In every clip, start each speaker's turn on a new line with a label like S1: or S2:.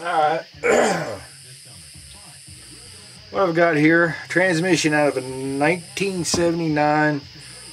S1: Alright. What I've got here, transmission out of a 1979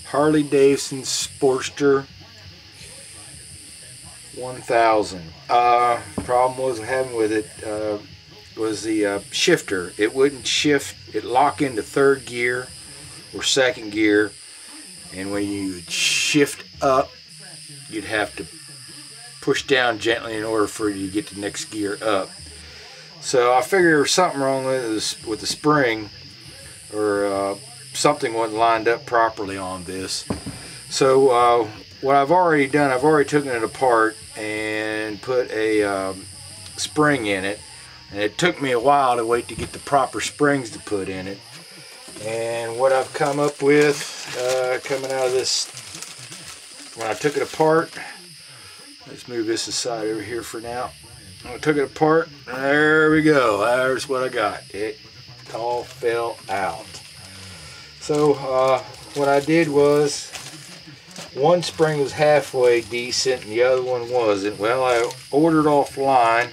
S1: Harley Davidson Sportster 1000. Problem was having with it was the shifter. It wouldn't shift, it locked into third gear or second gear, and when you would shift up, you'd have to push down gently in order for you to get the next gear up. So I figured there was something wrong with the spring, or something wasn't lined up properly on this. So what I've already done, I've already taken it apart and put a spring in it, and it took me a while to wait to get the proper springs to put in it. And what I've come up with coming out of this, when I took it apart, let's move this aside over here for now. I took it apart, there we go, there's what I got. It all fell out. So what I did was, one spring was halfway decent and the other one wasn't. Well, I ordered offline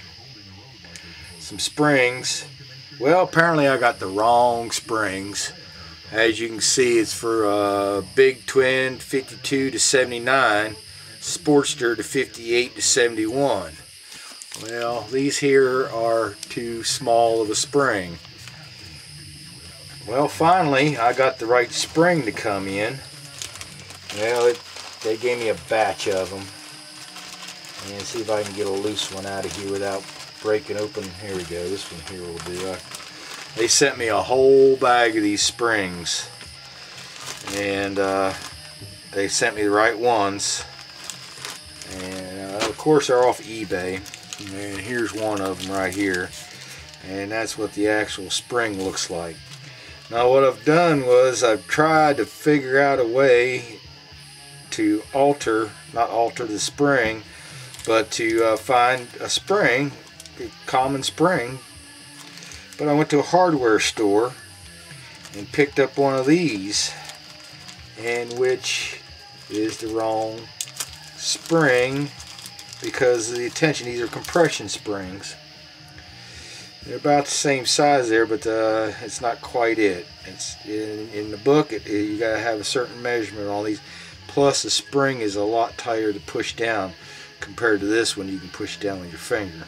S1: some springs. Well, apparently I got the wrong springs. As you can see, it's for big twin 52 to 79, Sportster to 58 to 71. Well, these here are too small of a spring. Well, finally I got the right spring to come in. Well, they gave me a batch of them. And see if I can get a loose one out of here without breaking open. Here we go, this one here will do. They sent me a whole bag of these springs, and they sent me the right ones, and of course they're off eBay. And here's one of them right here, and that's what the actual spring looks like. Now what I've done was I've tried to figure out a way to not alter the spring, but to find a spring, a common spring. But I went to a hardware store and picked up one of these, and which is the wrong spring because of the tension. These are compression springs. They're about the same size there, but it's not quite it. It's in the book. You gotta have a certain measurement on these. Plus, the spring is a lot tighter to push down compared to this one. You can push down with your finger.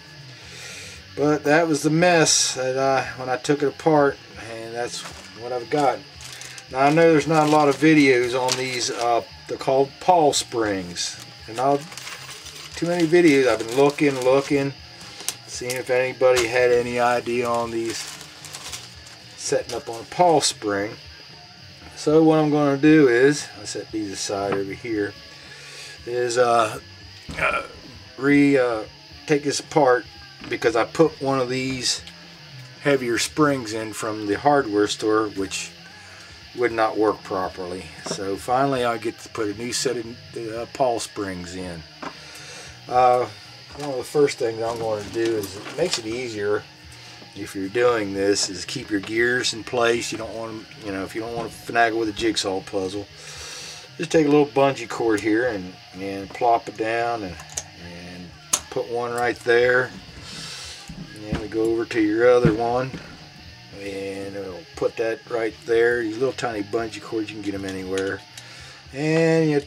S1: But that was the mess that when I took it apart, and that's what I've got. Now I know there's not a lot of videos on these. They're called Pawl Springs, and not too many videos. I've been looking, seeing if anybody had any idea on these setting up on a Pawl spring. So what I'm going to do is, I set these aside over here, is take this apart, because I put one of these heavier springs in from the hardware store, which would not work properly. So finally I get to put a new set of Pawl springs in. One of the first things I'm going to do is, it makes it easier if you're doing this, is keep your gears in place. You don't want to, if you don't want to finagle with a jigsaw puzzle, just take a little bungee cord here and plop it down and put one right there. And we go over to your other one, and it'll put that right there. These little tiny bungee cords, you can get them anywhere, and you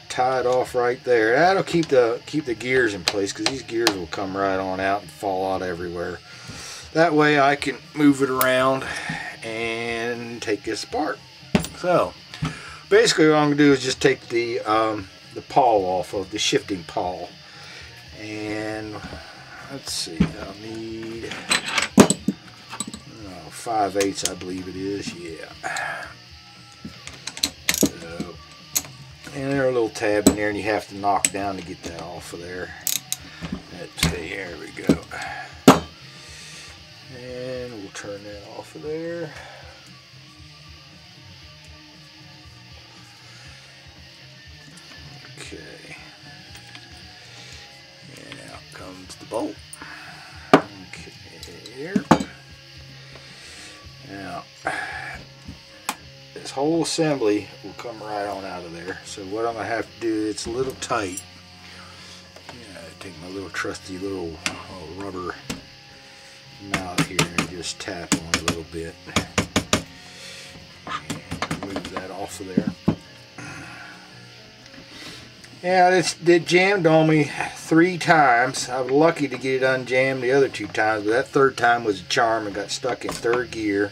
S1: tie it off right there. That'll keep the gears in place, because these gears will come right on out and fall out everywhere. That way I can move it around and take this apart. So basically what I'm going to do is just take the pawl off of the shifting pawl, and let's see, I'll need 5/8, I believe it is, yeah. So, and there's a little tab in there, and you have to knock down to get that off of there. Let's see, here we go. And we'll turn that off of there. Okay. And out comes the bolt. Okay, here. Now, this whole assembly will come right on out of there. So what I'm going to have to do, it's a little tight. take my little trusty little rubber mallet here and just tap on it a little bit and move that off of there. Yeah, it jammed on me 3 times. I was lucky to get it unjammed the other 2 times, but that 3rd time was a charm and got stuck in 3rd gear.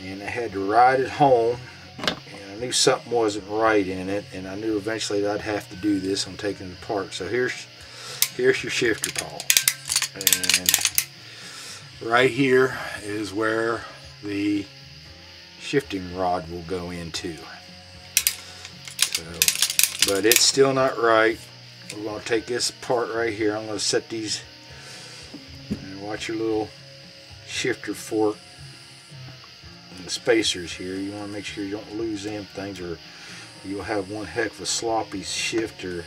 S1: And I had to ride it home, and I knew something wasn't right in it, and I knew eventually that I'd have to do this on taking it apart. So here's your shifter, Paul. And right here is where the shifting rod will go into. So, but it's still not right. We're going to take this apart right here. I'm going to set these, and watch your little shifter fork and the spacers here. You want to make sure you don't lose them things, or you'll have one heck of a sloppy shifter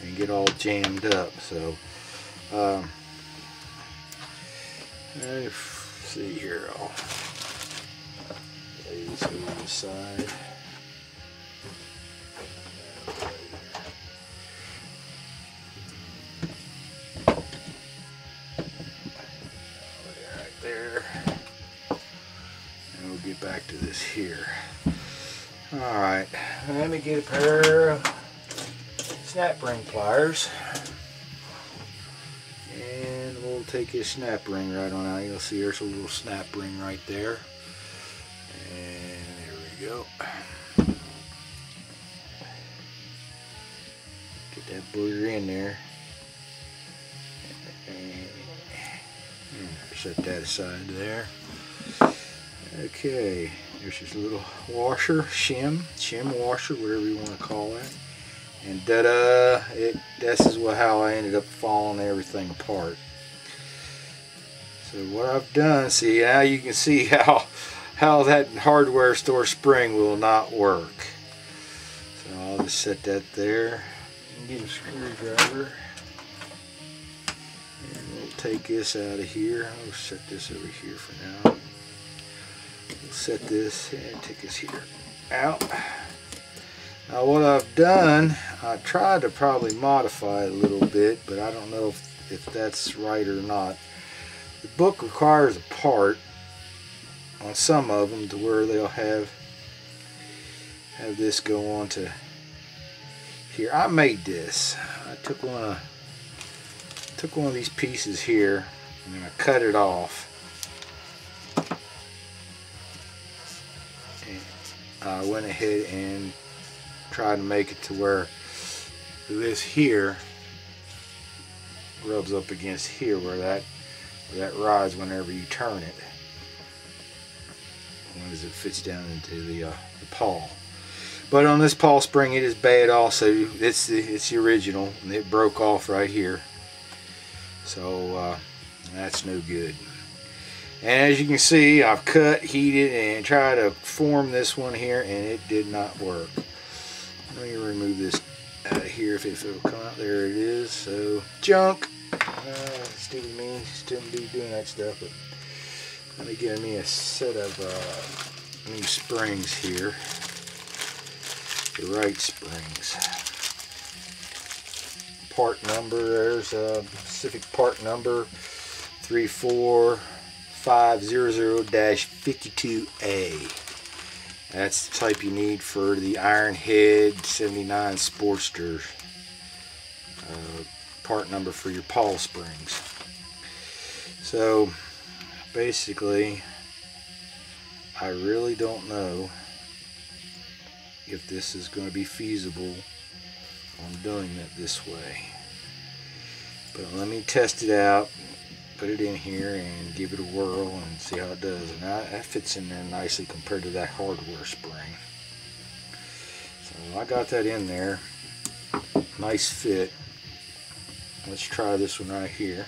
S1: and get all jammed up. So let's see here. I'll lay this over to the side. Get back to this here. Alright, let me get a pair of snap ring pliers, and we'll take this snap ring right on out. You'll see there's a little snap ring right there, and there we go. Get that booger in there, and set that aside there. Okay, there's this little washer, shim washer, whatever you want to call it. And da-da, this is how I ended up falling everything apart. So what I've done, see, now you can see how that hardware store spring will not work. So I'll just set that there and get a screwdriver. And we'll take this out of here. I'll set this over here for now. We'll set this and take this here out. Now what I've done, I tried to probably modify it a little bit, but I don't know if that's right or not. The book requires a part on some of them to where they'll have this go on to here. I made this. I took one of these pieces here and I cut it off. I went ahead and tried to make it to where this here rubs up against here, where that rides whenever you turn it, as long as it fits down into the pawl. But on this pawl spring, it is bad also. It's the original, and it broke off right here, so that's no good. And as you can see, I've cut, heated, and tried to form this one here, and it did not work. Let me remove this out of here if it'll come out. There it is. So, junk. Stupid me, shouldn't be doing that stuff. But let me get me a set of new springs here. The right springs. Part number, there's a specific part number 34500-52A. That's the type you need for the Iron Head 79 Sportster. Part number for your Pawl Springs. So basically, I really don't know if this is going to be feasible on doing it this way. But let me test it out, put it in here and give it a whirl and see how it does. And that fits in there nicely compared to that hardware spring. So I got that in there. Nice fit. Let's try this one right here.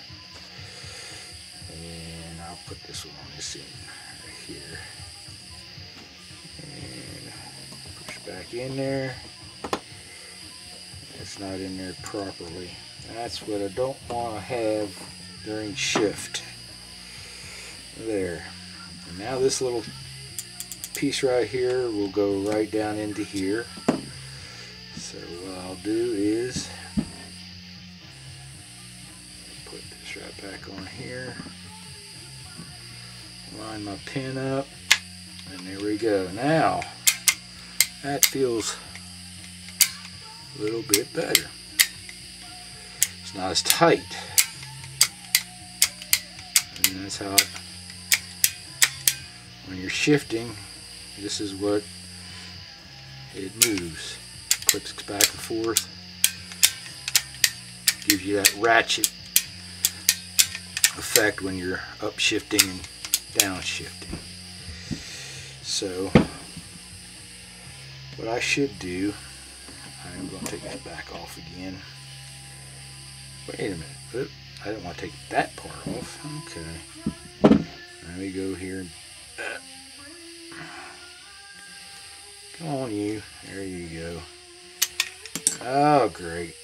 S1: And I'll put this one on this end right here. And push back in there. It's not in there properly. That's what I don't want to have during shift. There. And now this little piece right here will go right down into here. So what I'll do is Strap back on here. Line my pin up. And there we go. Now, that feels a little bit better. It's not as tight. And that's how when you're shifting, this is what it moves. Clips back and forth. Gives you that ratchet effect when you're upshifting and downshifting. So what I should do, I'm going to take that back off again. Wait a minute. Oop, I didn't want to take that part off. Okay. Let me go here. Come on, you. There you go. Oh, great.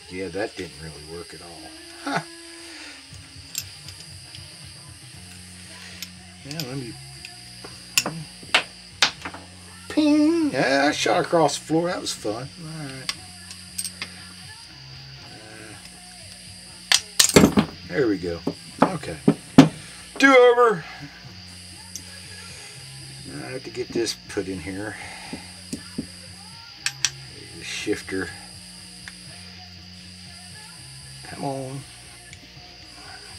S1: Yeah, that didn't really work at all. Huh. Yeah, let me... Ping! Yeah, I shot across the floor. That was fun. Alright. There we go. Okay. Do over. I have to get this put in here. The shifter. Come on.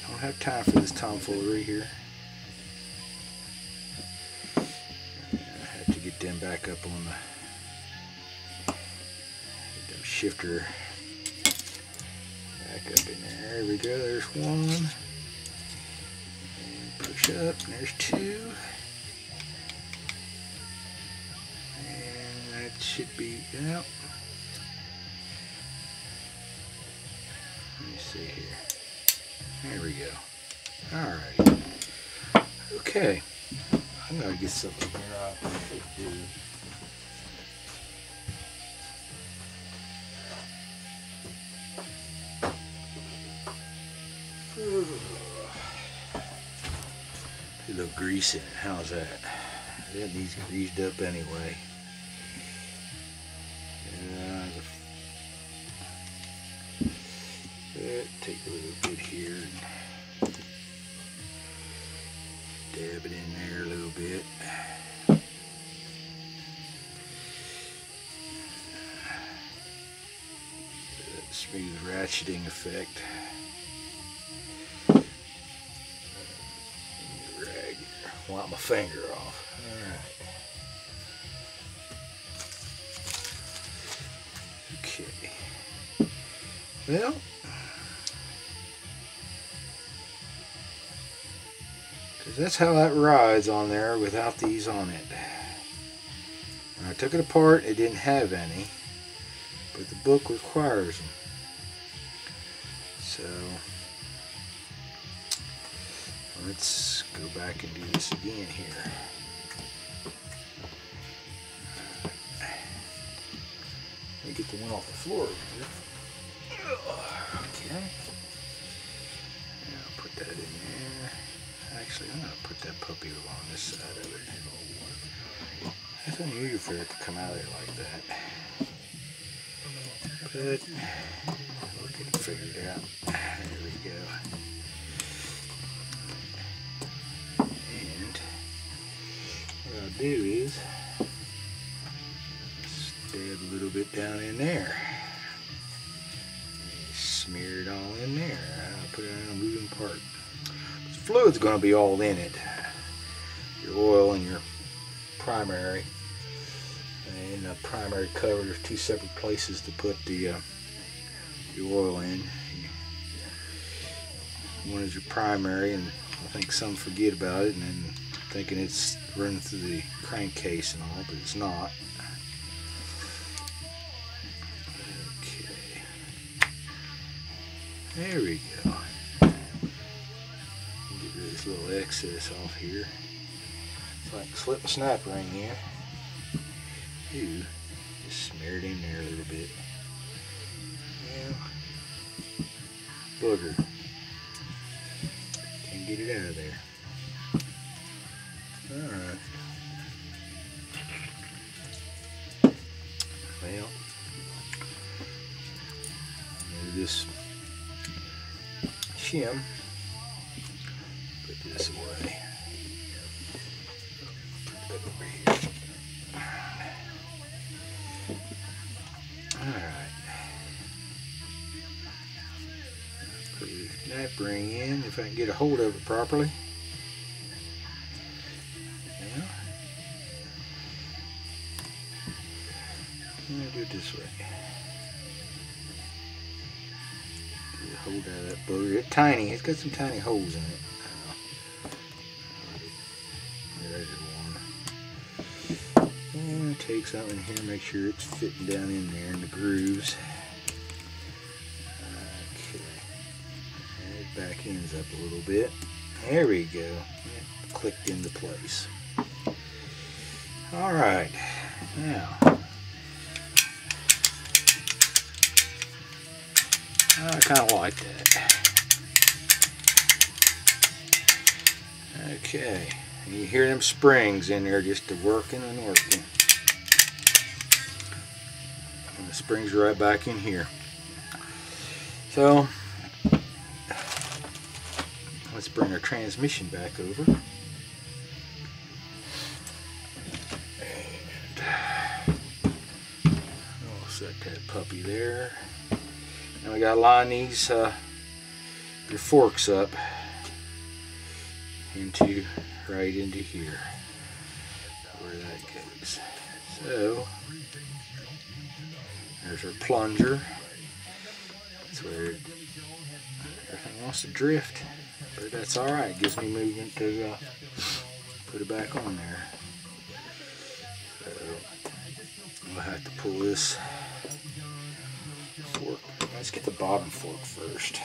S1: Don't have time for this tomfoolery here. I have to get them back up on the shifter. Back up in there. There we go. There's one. And push up. And there's two. And that should be out. Let me see here. There we go. Alright. Okay. I'm going to get something here I should do. A little grease in it. How's that? That needs greased up anyway. Take a little bit here and dab it in there a little bit. That smooth ratcheting effect. Rag. Wipe my finger off. Alright. Okay. Well, that's how that rides on there without these on it. When I took it apart, it didn't have any, but the book requires them. So let's go back and do this again here. Let me get the one off the floor here. Okay. Now put that in there. Actually, I'm going to put that puppy along this side of it. That's unusual for it to come out of there like that. But we'll get it figured out. There we go. And what I'll do is stab a little bit down in there. Smear it all in there. I'll put it on a moving part. Fluid's going to be all in it. Your oil and your primary. And the primary cover, there's two separate places to put the oil in. One is your primary, and I think some forget about it and then thinking it's running through the crankcase and all, but it's not. Okay. There we go. Little excess off here, so I can slip a snap ring in. Ooh, just smear it in there a little bit. Yeah, booger. Can't get it out of there. All right. Well, this him. Put this away. Put that over here. Alright. Put that bring in if I can get a hold of it properly. Yeah. I'm going to do it this way. Get a hold out of that booger. It's tiny. It's got some tiny holes in it. There's one. And take something here, make sure it's fitting down in there in the grooves. Okay. And it back ends up a little bit. There we go. It clicked into place. Alright. Now, I kind of like that. Okay. You hear them springs in there just working and working. And the springs are right back in here. So, let's bring our transmission back over. And we'll set that puppy there. Now we got to line these your forks up into right into here where that goes. So there's our plunger. That's where everything wants to drift, but that's all right. It gives me movement to put it back on there. So we'll have to pull this fork. Let's get the bottom fork first.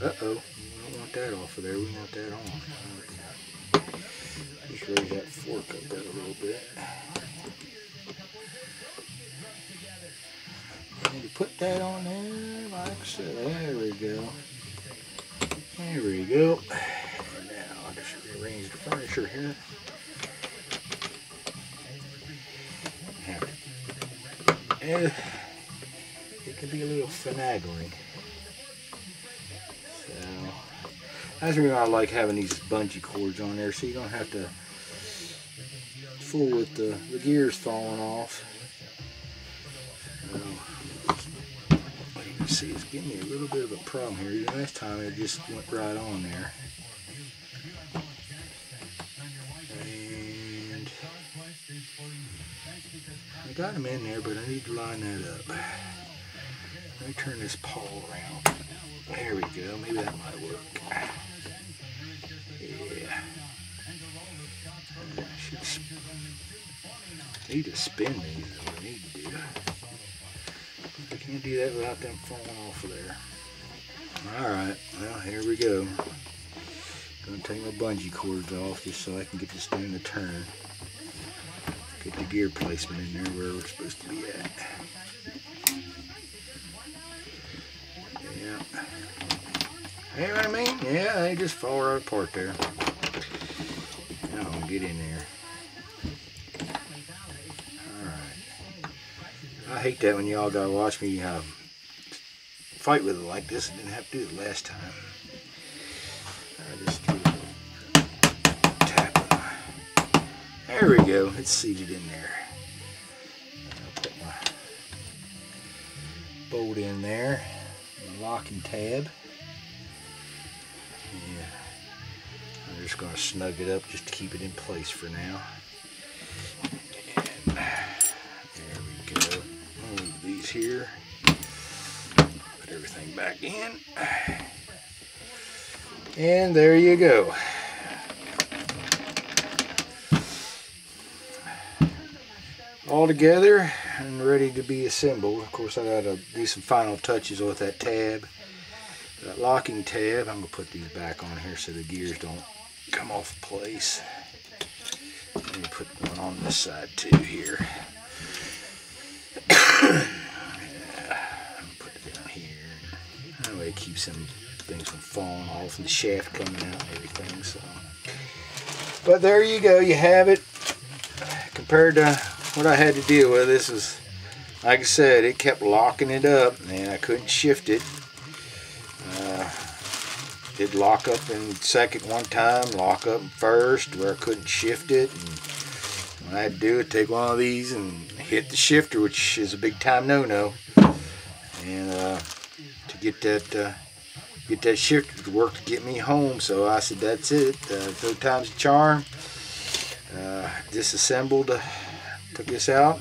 S1: Uh-oh, we don't want that off of there. We want that on. Just raise that fork up there a little bit. And to put that on there, like so. There we go. There we go. And now I'll just rearrange the furniture here. And it can be a little finagling. So that's the reason I like having these bungee cords on there, so you don't have to fool with the gears falling off. So, what you can see is giving me a little bit of a problem here. The last time it just went right on there. And I got them in there, but I need to line that up. Let me turn this pawl around. There we go. Maybe that might work. Yeah. I need to spin these is what I need to do. I can't do that without them falling off of there. Alright, well here we go. Gonna take my bungee cords off just so I can get this thing to turn. Get the gear placement in there where we're supposed to be at. Yeah. You know what I mean? Yeah, they just fall right apart there. Now I'm gonna get in there. Alright. I hate that when y'all gotta watch me fight with it like this. I didn't have to do it last time. I just do tap it. There we go. It's seated in there. I'll put my bolt in there. My locking tab. Yeah. I'm just going to snug it up just to keep it in place for now. And there we go. Move these here. Put everything back in. And there you go. All together and ready to be assembled. Of course, I got to do some final touches with that tab. That locking tab, I'm going to put these back on here so the gears don't come off place. Let me put one on this side too here. Yeah, put it down here. That way it keeps them things from falling off and the shaft coming out and everything. So, but there you go, you have it. Compared to what I had to deal with, this was, like I said, it kept locking it up and I couldn't shift it. did lock up in second one time, lock up in first where I couldn't shift it. And when I had to do it, take one of these and hit the shifter, which is a big time no-no. And to get that shifter to work to get me home. So I said, that's it. Third time's a charm. Disassembled, took this out.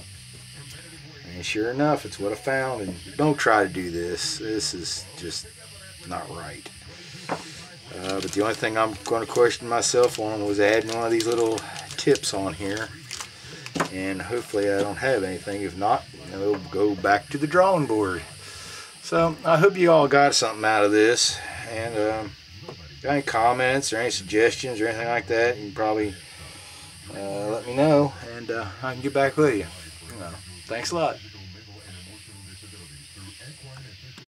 S1: And sure enough, it's what I found. And don't try to do this. This is just not right. But the only thing I'm going to question myself on was adding one of these little tips on here. And hopefully I don't have anything. If not, it'll go back to the drawing board. So I hope you all got something out of this. And got any comments or any suggestions or anything like that, you can probably let me know. And I can get back with you. Thanks a lot.